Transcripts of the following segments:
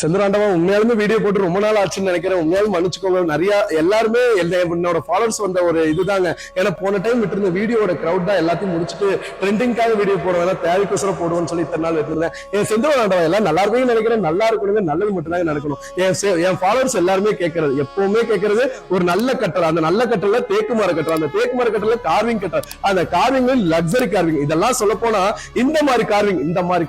செந்தூராண்டவா உண்மையாலுமே வீடியோ போட்டு ரொம்ப நாள் ஆச்சுன்னு நினைக்கிறேன். உண்மையாலும் மன்னிச்சுக்கோங்க. நிறைய எல்லாருமே என்னோட ஃபாலோவர்ஸ் வந்த ஒரு இதுதாங்க. ஏன்னா போன டைம் விட்டுருந்த வீடியோட கிரௌட் தான் எல்லாத்தையும் முடிச்சுட்டு ட்ரெண்டிங்காக வீடியோ போடுவேன், தேவைக்கோசரம் போடுவோம்னு சொல்லி இத்தனை நாள் விட்டுருந்தேன். என் செந்தூராண்டவா எல்லாம் நல்லா இருக்குன்னு நினைக்கிறேன். நல்லா இருக்கணுங்க, நல்லது மட்டும் தான் நடக்கணும். என் ஃபாலோவர்ஸ் எல்லாருமே கேட்கறது, எப்பவுமே கேட்கறது ஒரு நல்ல கட்டல். அந்த நல்ல கட்டல தேக்குமர கட்டல், அந்த தேக்குமர கட்டல கார்விங் கட்டல், அந்த கார்விங் லக்ஸரி கார்விங். இதெல்லாம் சொல்ல போனா இந்த மாதிரி கார்விங் இந்த மாதிரி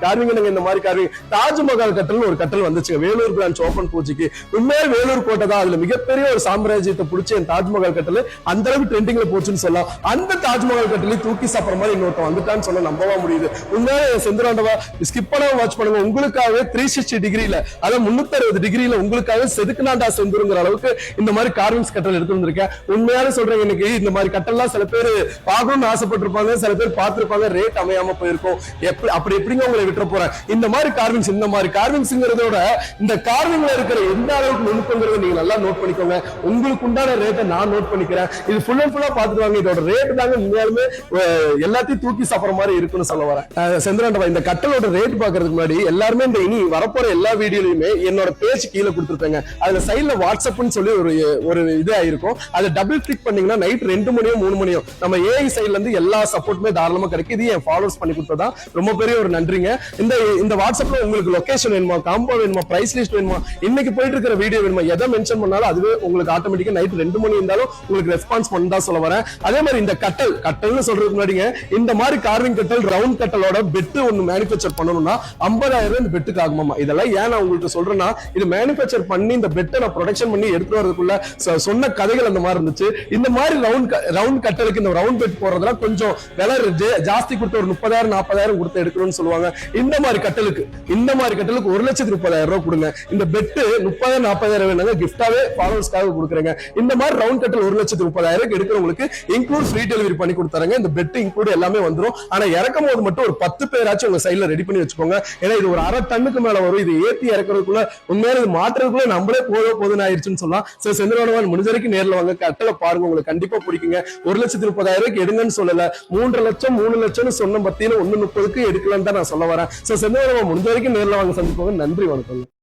கார்விங் தாஜ்மஹால் கட்டல்னு ஒரு கட்டல் வந்துச்சு வேலூர் பிரான்ச் ஓபன் பூஜைக்கு. உண்மையா வேலூர் கோட்டை தான் அதுல மிகப்பெரிய ஒரு சாம்ராஜ்யத்தை பிடிச்சி என் தாஜ்மஹால் கட்டல அந்த அளவுக்கு ட்ரெண்டிங்ல போச்சுன்னு சொல்லலாம். அந்த தாஜ்மஹால் கட்டலை தூக்கி சாப்பிடுற மாதிரி இன்னொருத்த வந்துட்டான்னு சொல்ல நம்பவா முடியுது. உண்மையா செந்தூராண்டவா ஸ்கிப் பண்ணாம வாட்ச் பண்ணுங்க. உங்களுக்காக 360 டிகிரில அதாவது 360 டிகிரில உங்களுக்காக செதுக்குனாண்டா செந்தூருங்கிற அளவுக்கு இந்த மாதிரி கார்விங்ஸ் கட்டல் எடுத்து வந்திருக்கேன். உண்மையான சொல்றேன், எனக்கு இந்த மாதிரி கட்டல்லாம் சில பேர் பார்க்கணும்னு ஆசைப்பட்டிருப்பாங்க, சில பேர் பார்த்திருப்பாங்க, ரேட் அமையாம போயிருக்கும். அப்படி எப்படிங்க உங்களை விட்டுற போறேன். இந்த மாதிரி கார்விங்ஸ்ங்கிறதோட இந்த கார்விங்ல இருக்கிற எந்த அளவுக்கு நுணுக்கங்கிறத நீங்க நல்லா நோட் பண்ணிக்கோங்க. உங்களுக்கு உண்டான ரேட்டை நான் நோட் பண்ணிக்கிறேன். இது ஃபுல் அண்ட் ஃபுல்லா பாத்துட்டு வாங்க. இதோட ரேட் தாங்க உண்மையாலுமே எல்லாத்தையும் தூக்கி சாப்பிடுற மாதிரி இருக்குன்னு சொல்ல வரேன். செந்தூராண்டவா இந்த கட்டலோட ரேட் பாக்குறதுக்கு முன்னாடி எல்லாருமே இந்த இனி வரப்போற எல்லா வீடியோலயுமே என்னோட பேஜ் கீழே கொடுத்துருப்பேங்க. அதுல சைட்ல வாட்ஸ்அப்னு சொல்லி ஒரு இது ஆயிருக்கும். அதை டபுள் கிளிக் பண்ணீங்கன்னா நைட் 2 மணியோ 3 மணியோ நம்ம ஏஐ சைட்ல இருந்து எல்லா சப்போர்ட்டுமே தாராளமா கிடைக்கும். இது என் ஃபாலோவர்ஸ் பண்ணி கொடுத்ததா ரொம்ப பெரிய ஒரு நன்றிங்க. இந்த வாட்ஸ்அப்ல உங்களுக்கு லொகேஷன் வேணுமா, காம்போ வேணுமா, பிரைஸ் லிஸ்ட் வேணுமா, இன்னைக்கு போயிட்டு இருக்கிற வீடியோ வேணுமா, எதை மென்ஷன் பண்ணாலும் அதுவே உங்களுக்கு ஆட்டோமேட்டிக்கா நைட் 2 மணி இருந்தாலும் உங்களுக்கு ரெஸ்பான்ஸ் பண்ணா சொல்ல வரேன். அதே மாதிரி இந்த கட்டல்னு சொல்றதுக்கு முன்னாடிங்க இந்த மாதிரி கார்விங் கட்டல் ரவுண்ட் கட்டலோட பெட் ஒன்னு மேனுஃபேக்சர் பண்ணணும்னா 50,000 இந்த பெட்டுக்கு ஆகுமாமா. இதெல்லாம் ஏன் நான் உங்களுக்கு சொல்றேன்னா, இது மேனுஃபேக்சர் பண்ணி இந்த பெட்டை நான் ப்ரொடக்ஷன் பண்ணி எடுத்து வரதுக்குள்ள சொன்ன கதைகள் அந்த மாதிரி இருந்துச்சு. இந்த மாதிரி ரவுண்ட் கட்டலுக்கு இந்த ரவுண்ட் பெட் போறதெல்லாம் கொஞ்சம் விலை ஜாஸ்தி கொடுத்து ஒரு 30,000 40,000 கொடுத்து எடுக்கணும்னு சொல்லுவாங்க. இந்த மாதிரி கட்டலுக்கு 1,30,000 ரூபாய் கொடுங்க. இந்த பெட் 30,000 40,000 வேணுங்க, கிஃப்டாவே ஃபாலோவர்ஸ்க்காக கொடுக்குறேங்க. இந்த மாதிரி ரவுண்ட் கட்டல் 1,30,000 எடுக்கிறவங்களுக்கு இன்க்ளூட் ஃப்ரீ டெலிவரி பண்ணி கொடுத்தாங்க. இந்த பெட் இன்க்ளூட் எல்லாமே வந்துடும். ஆனா இறக்கும் போது மட்டும் ஒரு 10 பேராச்சும் உங்க சைட்ல ரெடி பண்ணி வச்சுக்கோங்க. ஏன்னா இது ஒரு 1/2 டன்னுக்கு மேல வரும். இது ஏத்தி இறக்குறதுக்குள்ள உண்மையான இது மாற்றுறதுக்குள்ள நம்மளே போதுன்னு ஆயிடுச்சுன்னு சொல்லலாம். செந்தூராண்டவா முடிஞ்ச வரைக்கும் நேரில் வாங்க, கட்டளை பாருங்க, உங்களுக்கு கண்டிப்பா பிடிக்குங்க. 1,30,000 எடுங்கன்னு சொல்லல, 3 லட்சம் 3 லட்சம்னு சொன்ன பத்தியில 1,30,000 எடுக்கலான்னு தான் நான் சொல்ல வரேன். செந்தூராண்டவா முடிஞ்ச வரைக்கும் நேரில் வாங்க, சந்திப்போங்க. நன்றி, வணக்கம்.